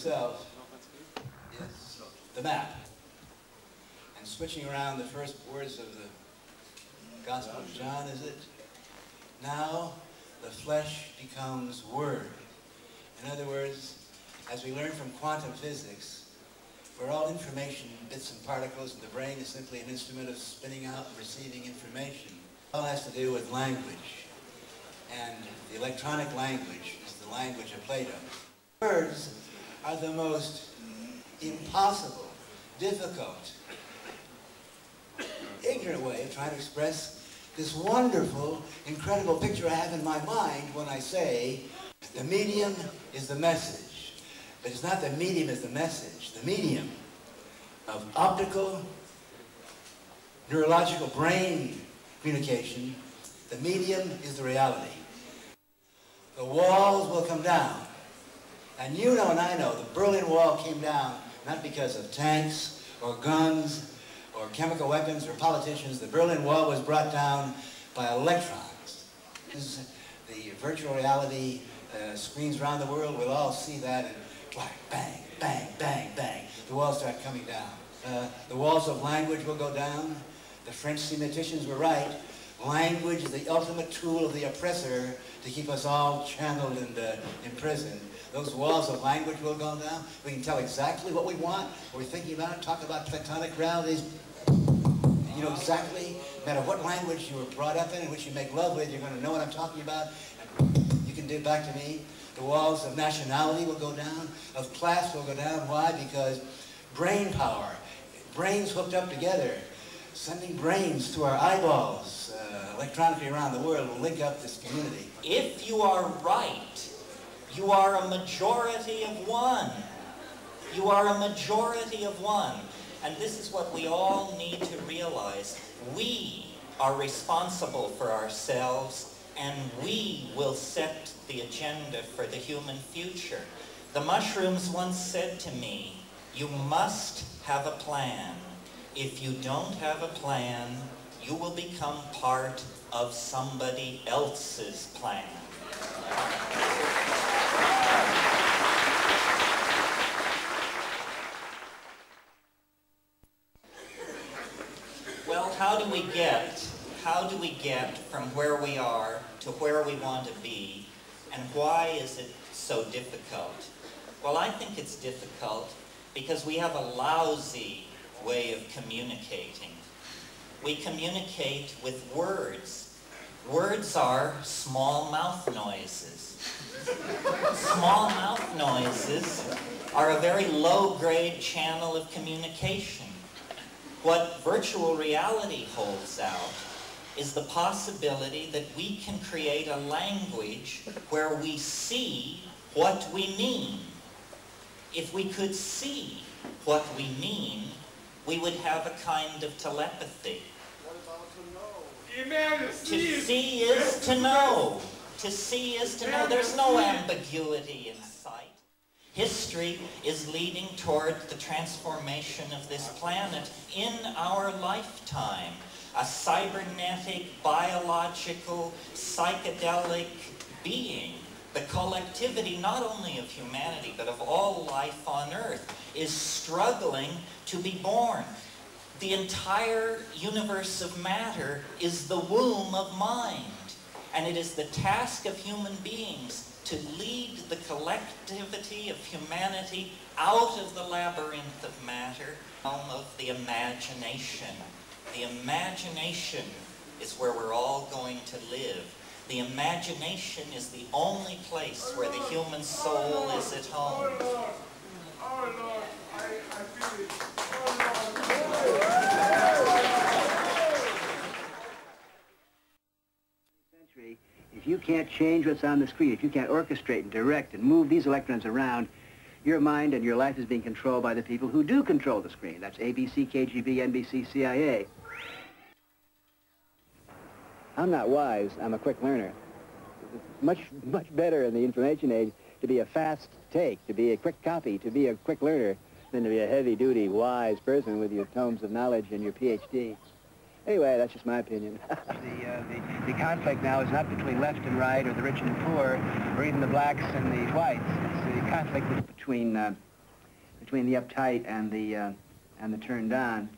itself is the map. And switching around the first words of the Gospel of John, is it? Now the flesh becomes word. In other words, as we learn from quantum physics, where all information, bits and particles in the brain is simply an instrument of spinning out and receiving information. It all has to do with language. And the electronic language is the language of Plato. Words are the most impossible, difficult, ignorant way of trying to express this wonderful, incredible picture I have in my mind when I say the medium is the message. But it's not the medium is the message. The medium of optical, neurological brain communication, the medium is the reality. The walls will come down. And you know and I know the Berlin Wall came down not because of tanks or guns or chemical weapons or politicians. The Berlin Wall was brought down by electrons. The virtual reality screens around the world will all see that, and bang, bang, bang, bang. The walls start coming down. The walls of language will go down. The French sematicians were right. Language is the ultimate tool of the oppressor to keep us all channeled and imprisoned. Those walls of language will go down. We can tell exactly what we want, what we're thinking about, talk about tectonic realities. You know exactly, no matter what language you were brought up in which you make love with, you're going to know what I'm talking about. And you can do it back to me. The walls of nationality will go down, of class will go down. Why? Because brain power, brains hooked up together, sending brains to our eyeballs electronically around the world will link up this community. If you are right, you are a majority of one. You are a majority of one. And this is what we all need to realize. We are responsible for ourselves, and we will set the agenda for the human future. The mushrooms once said to me, you must have a plan. If you don't have a plan, you will become part of somebody else's plan. Well, how do we get from where we are to where we want to be, and why is it so difficult? Well, I think it's difficult because we have a lousy way of communicating. We communicate with words. Words are small mouth noises. Small mouth noises are a very low-grade channel of communication. What virtual reality holds out is the possibility that we can create a language where we see what we mean. If we could see what we mean, we would have a kind of telepathy. What about to know? To see is to know. To see is to know. There's no ambiguity in sight. History is leading toward the transformation of this planet in our lifetime. A cybernetic, biological, psychedelic being. The collectivity, not only of humanity, but of all life on Earth, is struggling to be born. The entire universe of matter is the womb of mind. And it is the task of human beings to lead the collectivity of humanity out of the labyrinth of matter, of the imagination. The imagination is where we're all going to live. The imagination is the only place where the human soul is at home. Oh Lord, I feel it. If you can't change what's on the screen, if you can't orchestrate and direct and move these electrons around, your mind and your life is being controlled by the people who do control the screen. That's ABC, KGB, NBC, CIA. I'm not wise, I'm a quick learner. It's much better in the information age to be a fast take, to be a quick copy, to be a quick learner, than to be a heavy-duty, wise person with your tomes of knowledge and your PhD. Anyway, that's just my opinion. The conflict now is not between left and right, or the rich and the poor, or even the blacks and the whites. It's the conflict between between the uptight and the turned on.